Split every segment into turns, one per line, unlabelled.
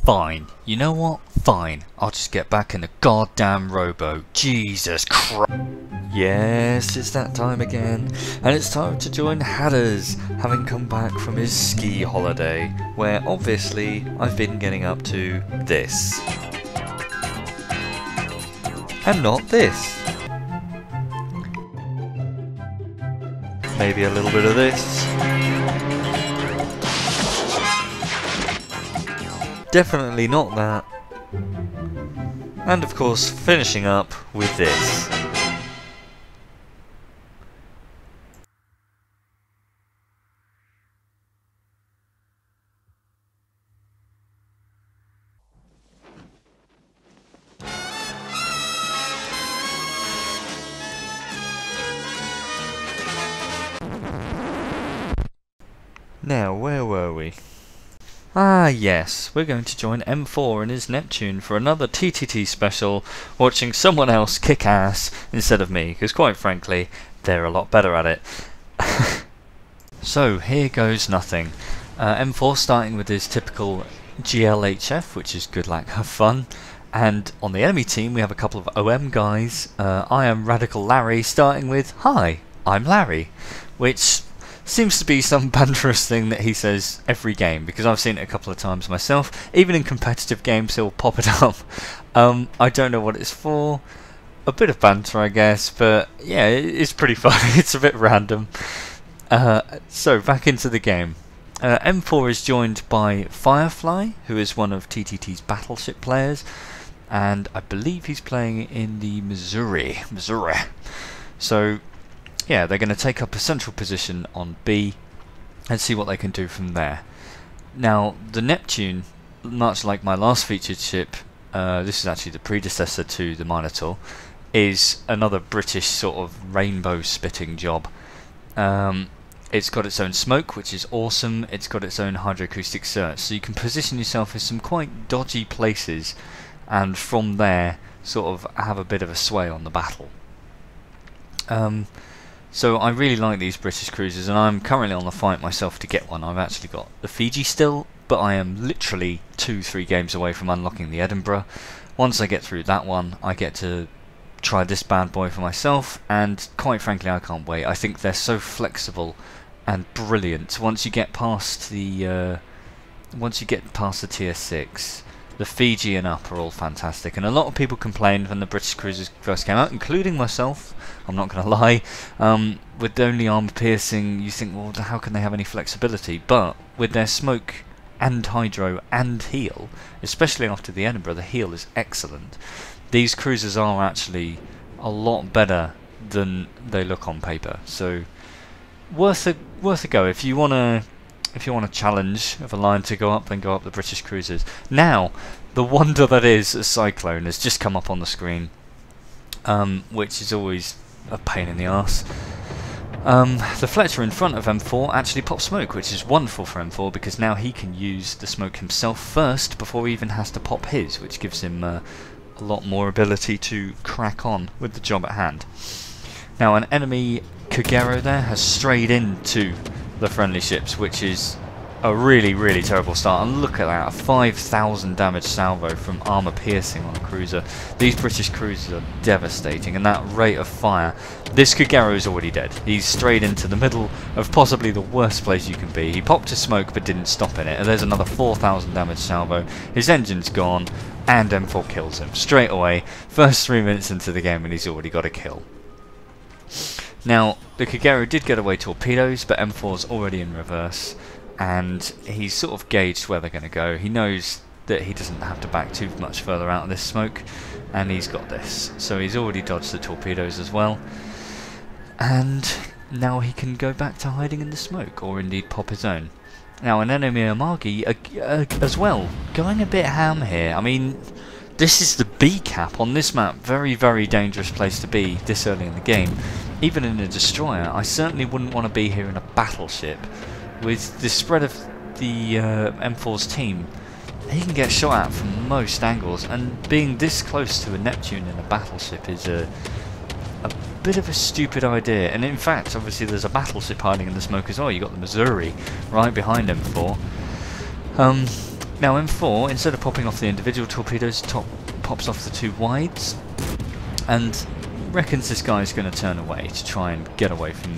Fine. You know what? Fine. I'll just get back in the goddamn rowboat. Jesus Christ. Yes, it's that time again. And it's time to join Hatters, having come back from his ski holiday, where obviously I've been getting up to this. And not this. Maybe a little bit of this. Definitely not that. And of course, finishing up with this. Now, where were we? Ah yes, we're going to join MFour and his Neptune for another TTT special, watching someone else kick ass instead of me, because quite frankly, they're a lot better at it. So, here goes nothing. MFour starting with his typical GLHF, which is good luck, have fun. And on the enemy team we have a couple of OM guys. I am Radical Larry, starting with, "Hi, I'm Larry," which seems to be some banterous thing that he says every game, because I've seen it a couple of times myself. Even in competitive games he'll pop it up. I don't know what it's for. A bit of banter, I guess, but yeah, it's pretty funny. It's a bit random. So back into the game. MFour is joined by Firefly, who is one of TTT's battleship players, and I believe he's playing in the Missouri. So yeah, they're going to take up a central position on B and see what they can do from there. Now, the Neptune, much like my last featured ship, this is actually the predecessor to the Minotaur, is another British sort of rainbow spitting job. It's got its own smoke, which is awesome. It's got its own hydroacoustic search, so you can position yourself in some quite dodgy places, and from there sort of have a bit of a sway on the battle. So I really like these British cruisers, and I'm currently on the fight myself to get one. I've actually got the Fiji still, but I am literally 2-3 games away from unlocking the Edinburgh. Once I get through that one, I get to try this bad boy for myself, and quite frankly I can't wait. I think they're so flexible and brilliant. Once you get past the tier 6, the Fiji and up are all fantastic, and a lot of people complained when the British cruisers first came out, including myself, I'm not going to lie. With only armor piercing, you think, well, how can they have any flexibility? But with their smoke and hydro and heal, especially after the Edinburgh, the heal is excellent. These cruisers are actually a lot better than they look on paper, so worth a go. If you want to challenge of a line to go up, then go up the British cruisers. Now, the wonder that is a Cyclone has just come up on the screen, which is always a pain in the arse. The Fletcher in front of MFour actually pops smoke, which is wonderful for MFour, because now he can use the smoke himself first before he even has to pop his, which gives him a lot more ability to crack on with the job at hand. Now, an enemy Kagero there has strayed into the friendly ships, which is a really terrible start. And look at that, a 5,000 damage salvo from armor piercing on a cruiser. These British cruisers are devastating, and that rate of fire. This Kagero is already dead. He's strayed into the middle of possibly the worst place you can be. He popped a smoke but didn't stop in it, and there's another 4,000 damage salvo. His engine's gone, and MFour kills him straight away. First 3 minutes into the game and he's already got a kill. Now, the Kagero did get away torpedoes, but MFour's already in reverse, and he's sort of gauged where they're going to go. He knows that he doesn't have to back too much further out of this smoke, and he's got this. So he's already dodged the torpedoes as well, and now he can go back to hiding in the smoke, or indeed pop his own. Now, an enemy Amagi as well, going a bit ham here. I mean, this is the B cap on this map. Very dangerous place to be this early in the game. Even in a destroyer, I certainly wouldn't want to be here in a battleship. With the spread of the MFour's team, he can get shot at from most angles, and being this close to a Neptune in a battleship is a bit of a stupid idea. And in fact, obviously there's a battleship hiding in the smoke as well. You've got the Missouri right behind MFour. Now MFour, instead of popping off the individual torpedoes, pops off the 2 wides, and reckons this guy's going to turn away to try and get away from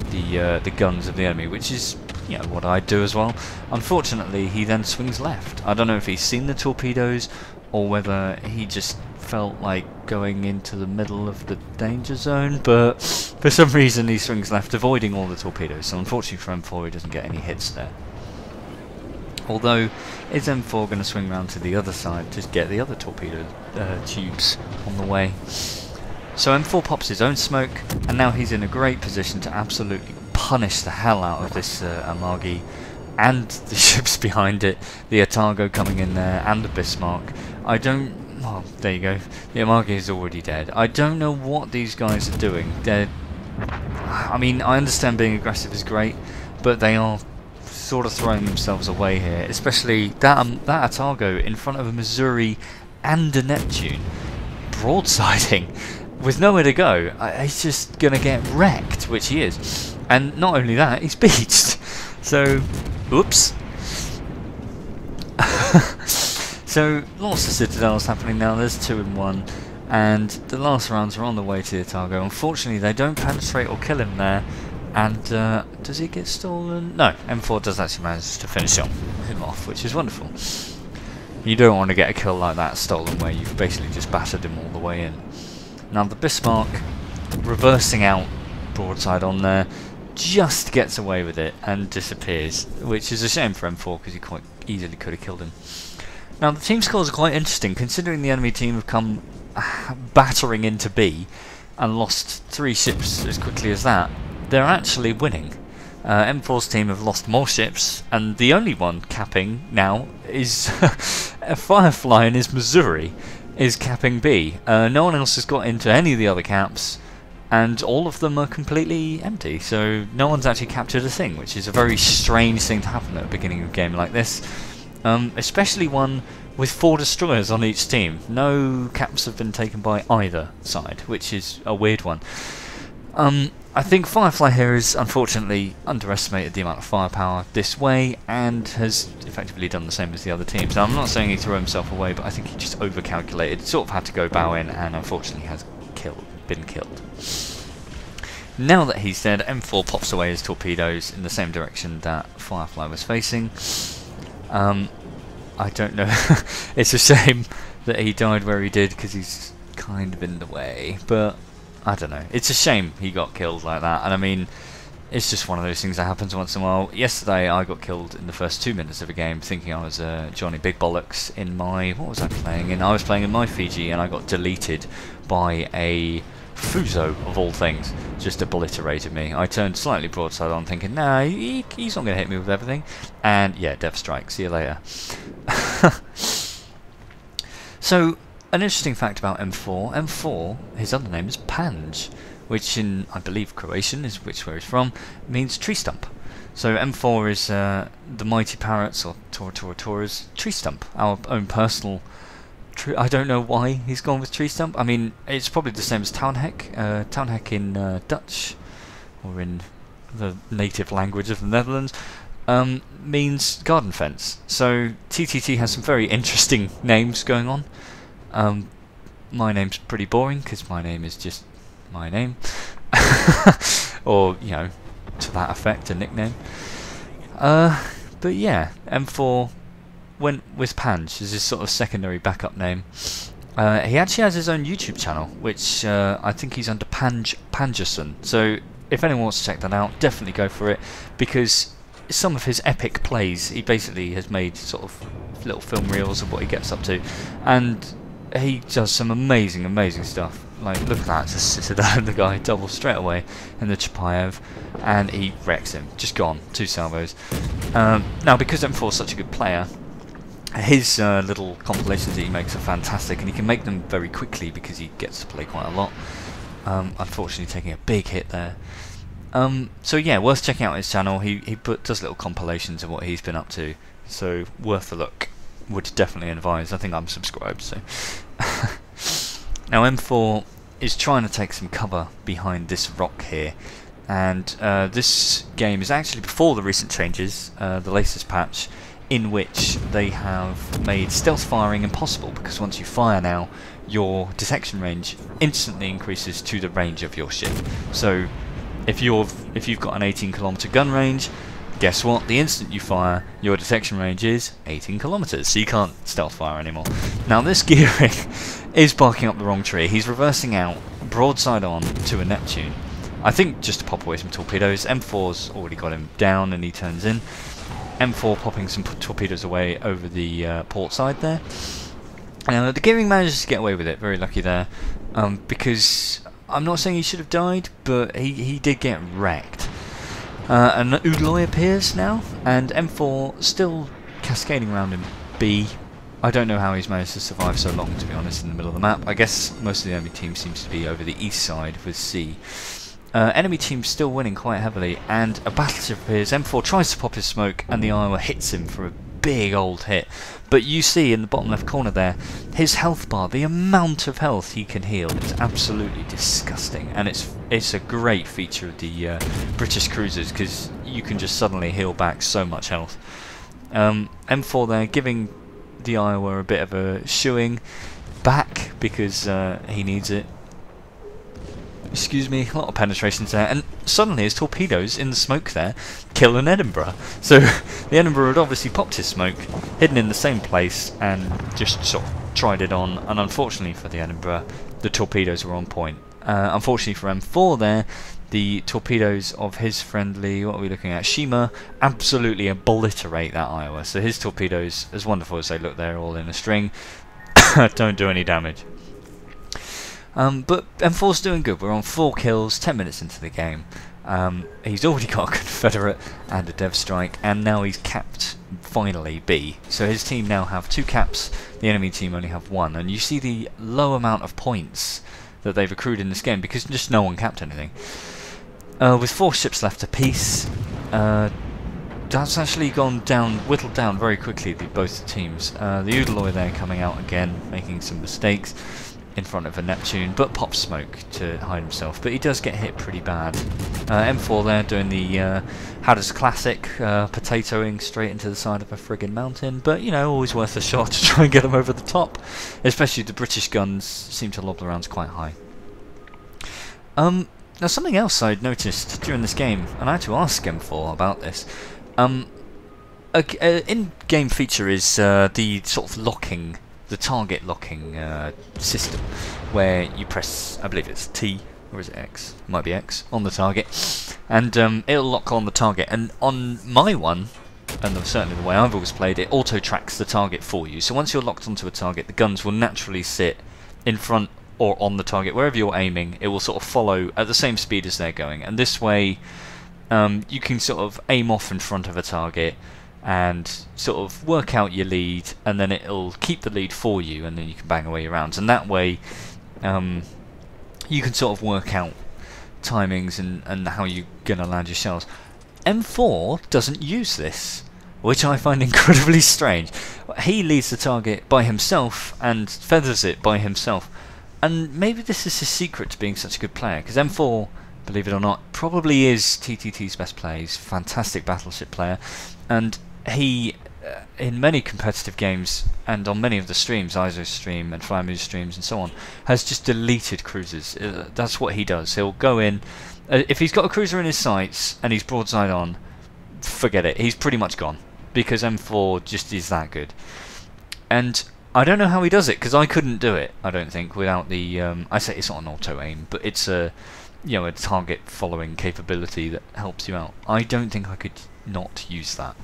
the guns of the enemy, which is, you know, what I'd do as well. Unfortunately, he then swings left. I don't know if he's seen the torpedoes or whether he just felt like going into the middle of the danger zone, but for some reason he swings left, avoiding all the torpedoes. So unfortunately for MFour, he doesn't get any hits there. Although, is MFour going to swing round to the other side to get the other torpedo tubes on the way? So MFour pops his own smoke, and now he's in a great position to absolutely punish the hell out of this Amagi and the ships behind it, the Otago coming in there, and the Bismarck. Oh, there you go. The Amagi is already dead. I don't know what these guys are doing. I mean, I understand being aggressive is great, but they are sort of throwing themselves away here, especially that Otago in front of a Missouri and a Neptune, broadsiding with nowhere to go. He's just gonna get wrecked, which he is, and not only that, he's beached. So, oops. So lots of citadels happening now. There's 2 in 1, and the last rounds are on the way to the Otago. Unfortunately, they don't penetrate or kill him there. And does he get stolen? No, MFour does actually manage to finish him off, which is wonderful. You don't want to get a kill like that stolen where you've basically just battered him all the way in. Now the Bismarck, reversing out broadside on there, just gets away with it and disappears, which is a shame for MFour because he quite easily could have killed him. Now the team scores are quite interesting considering the enemy team have come battering into B and lost 3 ships as quickly as that. They're actually winning. MFour's team have lost more ships, and the only one capping now is a Firefly in his Missouri is capping B. No one else has got into any of the other caps, and all of them are completely empty, so no one's actually captured a thing, which is a very strange thing to happen at the beginning of a game like this, especially one with 4 destroyers on each team. No caps have been taken by either side, which is a weird one. I think Firefly here has unfortunately underestimated the amount of firepower this way and has effectively done the same as the other teams. Now I'm not saying he threw himself away, but I think he just overcalculated, sort of had to go bow in, and unfortunately has been killed. Now that he's dead, MFour pops away his torpedoes in the same direction that Firefly was facing. I don't know, it's a shame that he died where he did because he's kind of in the way, but I don't know. It's a shame he got killed like that, and I mean, it's just one of those things that happens once in a while. Yesterday I got killed in the first 2 minutes of a game thinking I was Johnny Big Bollocks in my... what was I playing in? I was playing in my Fiji, and I got deleted by a Fuso of all things. Just obliterated me. I turned slightly broadside on thinking, nah, he's not going to hit me with everything. And yeah, Death Strike. See you later. So, an interesting fact about MFour. MFour, his other name is Panj, which in, I believe, Croatian, is where he's from, means tree stump. So MFour is the Mighty Parrots, or Tora's tree stump, our own personal tree. I don't know why he's gone with tree stump. I mean, it's probably the same as Townhek. Townhek in Dutch, or in the native language of the Netherlands, means garden fence. So TTT has some very interesting names going on. My name's pretty boring because my name is just my name, or you know, to that effect, a nickname. But yeah, MFour went with Panj as his sort of secondary backup name. He actually has his own YouTube channel, which I think he's under Panjerson. So if anyone wants to check that out, definitely go for it, because some of his epic plays, he basically has made sort of little film reels of what he gets up to, and he does some amazing stuff. Like, look at that, it's a citadel, the guy doubles straight away in the Chapayev, and he wrecks him. Just gone, 2 salvos. Now, because MFour is such a good player, his little compilations that he makes are fantastic, and he can make them very quickly because he gets to play quite a lot. Unfortunately, taking a big hit there. So yeah, worth checking out his channel. He does little compilations of what he's been up to, so worth a look. Would definitely advise. I think I'm subscribed, so. Now MFour is trying to take some cover behind this rock here, and this game is actually before the recent changes, the latest patch. in which they have made stealth firing impossible, because once you fire now, your detection range instantly increases to the range of your ship. So if you've got an 18-kilometer gun range, guess what? The instant you fire, your detection range is 18 kilometers, so you can't stealth fire anymore. Now this gearing is barking up the wrong tree. He's reversing out, broadside on to a Neptune. I think just to pop away some torpedoes. MFour's already got him down and he turns in. MFour popping some torpedoes away over the port side there. The gearing manages to get away with it, very lucky there, because I'm not saying he should have died, but he did get wrecked. An Oudloy appears now, and MFour still cascading around in B. I don't know how he's managed to survive so long, to be honest, in the middle of the map. I guess most of the enemy team seems to be over the east side with C. Enemy team still winning quite heavily, and a battleship appears. MFour tries to pop his smoke, and the Iowa hits him for a big old hit. But you see in the bottom left corner there, his health bar, the amount of health he can heal is absolutely disgusting, and it's a great feature of the British cruisers, because you can just suddenly heal back so much health. MFour there giving the Iowa a bit of a shoeing back, because he needs it. Excuse me, a lot of penetrations there, and suddenly his torpedoes in the smoke there kill an Edinburgh. So the Edinburgh had obviously popped his smoke, hidden in the same place, and just sort of tried it on, and unfortunately for the Edinburgh, the torpedoes were on point. Unfortunately for M4 there, the torpedoes of his friendly, what are we looking at, Shima, absolutely obliterate that Iowa. So his torpedoes, as wonderful as they look there, all in a string, don't do any damage. But M4's doing good. We're on 4 kills, 10 minutes into the game. He's already got a Confederate and a Dev Strike, and now he's capped, finally, B. So his team now have 2 caps, the enemy team only have 1. And you see the low amount of points that they've accrued in this game, because just no one capped anything. With 4 ships left apiece, that's actually gone down, whittled down very quickly, both teams. The Oudloy there coming out again, making some mistakes in front of a Neptune, but pops smoke to hide himself, but he does get hit pretty bad. M4 there doing the Hadders classic, potatoing straight into the side of a friggin' mountain, but you know, always worth a shot to try and get him over the top, especially the British guns seem to lob the rounds quite high. Now something else I'd noticed during this game, and I had to ask M4 about this. In-game feature is the sort of locking, the target locking system, where you press, I believe it's T, or is it X? It might be X, on the target, and it'll lock on the target. And on my one, and certainly the way I've always played it, auto-tracks the target for you. So once you're locked onto a target, the guns will naturally sit in front or on the target. Wherever you're aiming, it will sort of follow at the same speed as they're going. And this way, you can sort of aim off in front of a target and sort of work out your lead, and then it'll keep the lead for you, and then you can bang away your rounds. And that way, you can sort of work out timings and how you're going to land your shells. M4 doesn't use this, which I find incredibly strange. He leads the target by himself and feathers it by himself. And maybe this is his secret to being such a good player, because M4, believe it or not, probably is TTT's best player. He's a fantastic battleship player, and he, in many competitive games and on many of the streams, ISO stream and Flymoose streams and so on, has just deleted cruisers. That's what he does. He'll go in, if he's got a cruiser in his sights and he's broadside on, forget it, he's pretty much gone, because M4 just is that good. And I don't know how he does it, because I couldn't do it, I don't think, without the, I say it's not an auto aim, but it's a, you know, a target following capability that helps you out. I don't think I could not use that.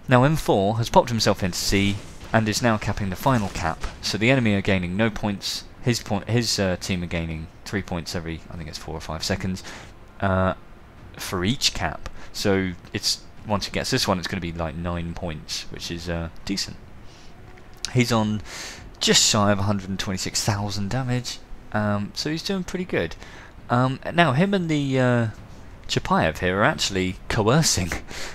Now M4 has popped himself into C and is now capping the final cap, so the enemy are gaining no points. His team are gaining 3 points every, I think it's 4 or 5 seconds, for each cap. So it's, once he gets this one, it's going to be like 9 points, which is decent. He's on just shy of 126,000 damage, so he's doing pretty good. Now him and the Chapayev here are actually coercing,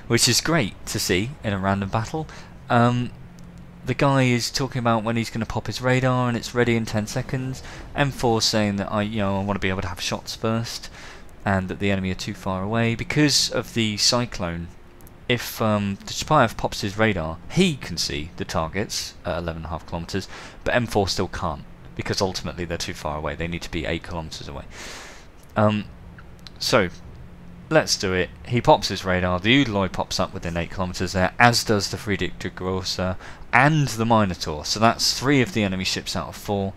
which is great to see in a random battle. The guy is talking about when he's going to pop his radar and it's ready in 10 seconds. M4 saying that I want to be able to have shots first, and that the enemy are too far away because of the cyclone if the Chapayev pops his radar, he can see the targets at 11.5 kilometers, but M4 still can't, because ultimately they're too far away. They need to be 8 kilometers away. So let's do it. He pops his radar, the Udaloy pops up within 8 kilometers there, as does the Friedrich de Grosser and the Minotaur. So that's 3 of the enemy ships out of 4,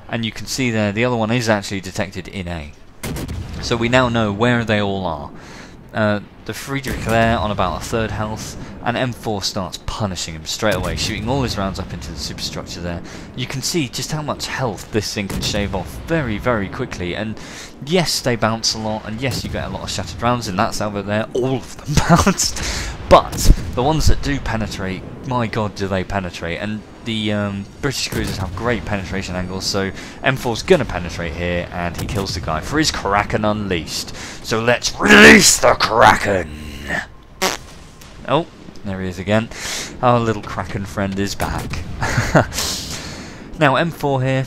and you can see there the other one is actually detected in A. So we now know where they all are. The Friedrich there on about a 3rd health, and M4 starts punishing him straight away, shooting all his rounds up into the superstructure there. You can see just how much health this thing can shave off very, very quickly, and yes, they bounce a lot, and yes, you get a lot of shattered rounds, and that's over there, all of them bounced, but the ones that do penetrate, my god, do they penetrate, and the British cruisers have great penetration angles, so M4's gonna penetrate here, and he kills the guy for his Kraken Unleashed. So let's release the Kraken! Oh, there he is again. Our little Kraken friend is back. Now M4 here,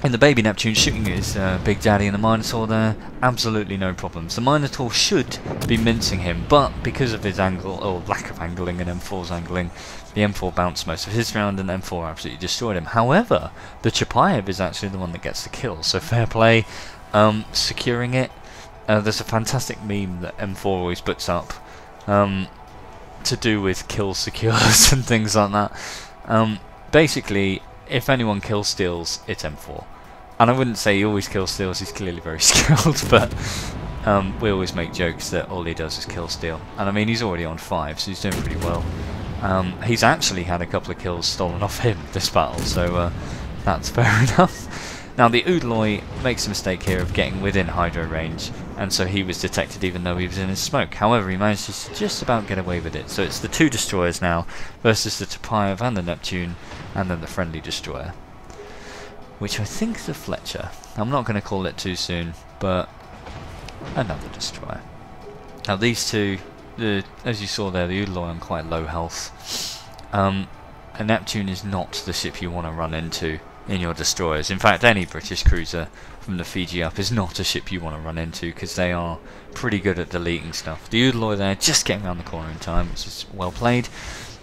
in the baby Neptune, shooting his Big Daddy and the Minotaur there, absolutely no problems. The Minotaur should be mincing him, but because of his angle, or lack of angling and M4's angling, the M4 bounced most of his round and M4 absolutely destroyed him. However, the Chapayev is actually the one that gets the kill, so fair play, securing it. There's a fantastic meme that M4 always puts up to do with kill secures and things like that. Basically, if anyone kill steals, it's M4. And I wouldn't say he always kill steals, he's clearly very skilled, but we always make jokes that all he does is kill steal. And I mean, he's already on 5, so he's doing pretty well. He's actually had a couple of kills stolen off him this battle, so that's fair enough. Now the Udaloy makes a mistake here of getting within hydro range, and so he was detected even though he was in his smoke. However, he manages to just about get away with it. So it's the 2 destroyers now versus the Chapayev and the Neptune, and then the friendly destroyer, which I think is a Fletcher. I'm not going to call it too soon, but another destroyer. Now these two, as you saw there, the Udaloy on quite low health. A Neptune is not the ship you want to run into in your destroyers. In fact, any British cruiser from the Fiji up is not a ship you want to run into, because they are pretty good at deleting stuff. The Udaloy there, just getting around the corner in time, which is well played.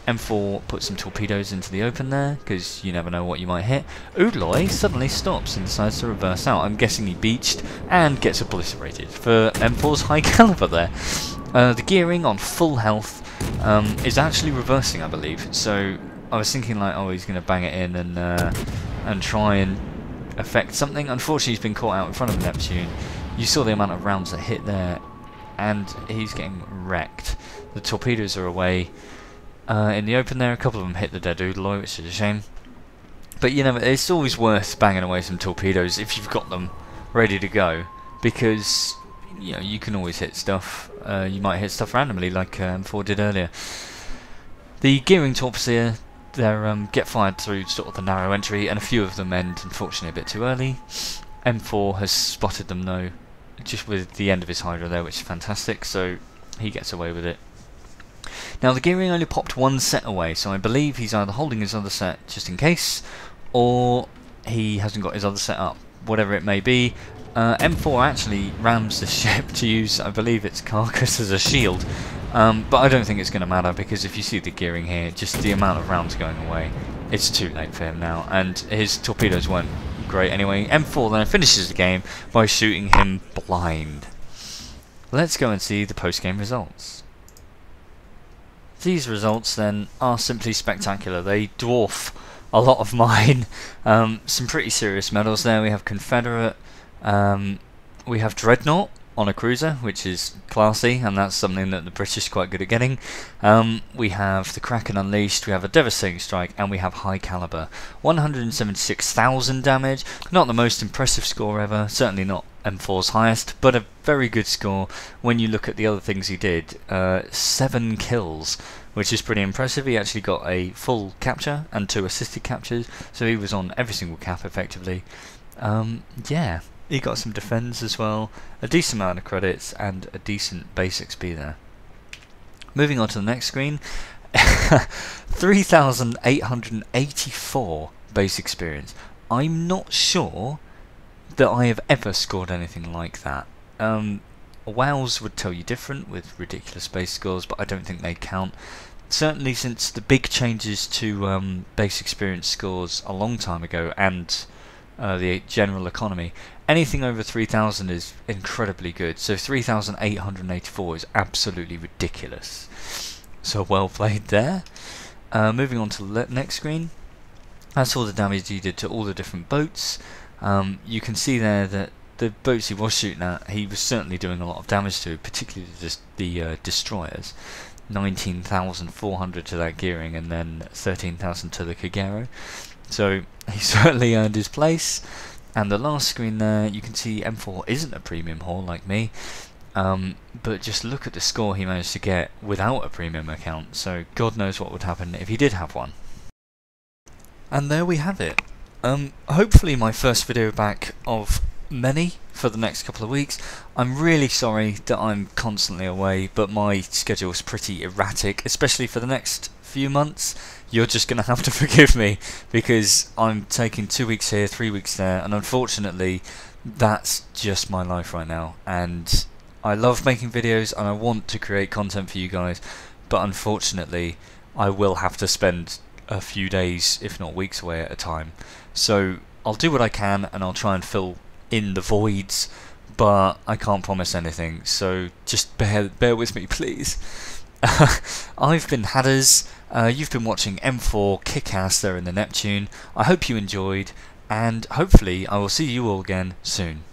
M4 puts some torpedoes into the open there, because you never know what you might hit. Udaloy suddenly stops and decides to reverse out. I'm guessing he beached and gets obliterated for M4's high caliber there. The gearing on full health is actually reversing, I believe. So I was thinking like, oh, he's going to bang it in and try and affect something. Unfortunately, he's been caught out in front of Neptune. You saw the amount of rounds that hit there, and he's getting wrecked. The torpedoes are away. In the open there, a couple of them hit the dead Udaloy, which is a shame. But you know, it's always worth banging away some torpedoes if you've got them ready to go, because you know, you can always hit stuff. You might hit stuff randomly, like M4 did earlier. The gearing torps here, they get fired through sort of the narrow entry, and a few of them end, unfortunately, a bit too early. M4 has spotted them though, just with the end of his hydro there, which is fantastic, so he gets away with it. Now the gearing only popped 1 set away, so I believe he's either holding his other set just in case, or he hasn't got his other set up, whatever it may be. M4 actually rams the ship to use, I believe, its carcass as a shield, but I don't think it's going to matter, because if you see the gearing here, just the amount of rounds going away, it's too late for him now, and his torpedoes weren't great anyway. M4 then finishes the game by shooting him blind. Let's go and see the post-game results. These results then are simply spectacular. They dwarf a lot of mine. Some pretty serious medals there. We have Confederate, we have Dreadnought on a cruiser, which is classy, and that's something that the British are quite good at getting. We have the Kraken Unleashed, we have a Devastating Strike, and we have High Caliber. 176,000 damage, not the most impressive score ever, certainly not M4's highest, but a very good score when you look at the other things he did. 7 kills, which is pretty impressive. He actually got a full capture and 2 assisted captures, so he was on every single cap effectively. Yeah, he got some defense as well, a decent amount of credits, and a decent base XP there. Moving on to the next screen, 3,884 base experience. I'm not sure that I have ever scored anything like that. WoWs would tell you different with ridiculous base scores, but I don't think they count. Certainly since the big changes to base experience scores a long time ago, and the general economy, anything over 3,000 is incredibly good. So 3,884 is absolutely ridiculous. So well played there. Moving on to the next screen. That's all the damage he did to all the different boats. You can see there that the boats he was shooting at, he was certainly doing a lot of damage to, particularly the destroyers. 19,400 to that gearing, and then 13,000 to the Kagero. So he certainly earned his place. And the last screen there, you can see MFour isn't a premium haul like me, but just look at the score he managed to get without a premium account. So God knows what would happen if he did have one. And there we have it. Hopefully my first video back of many for the next couple of weeks. I'm really sorry that I'm constantly away, but my schedule's pretty erratic, especially for the next few months. You're just going to have to forgive me, because I'm taking 2 weeks here, 3 weeks there, and unfortunately that's just my life right now. And I love making videos and I want to create content for you guys, but unfortunately I will have to spend a few days, if not weeks, away at a time. So I'll do what I can and I'll try and fill in the voids, but I can't promise anything, so just bear with me, please. I've been Hadders, you've been watching MFour kick-ass there in the Neptune. I hope you enjoyed, and hopefully I will see you all again soon.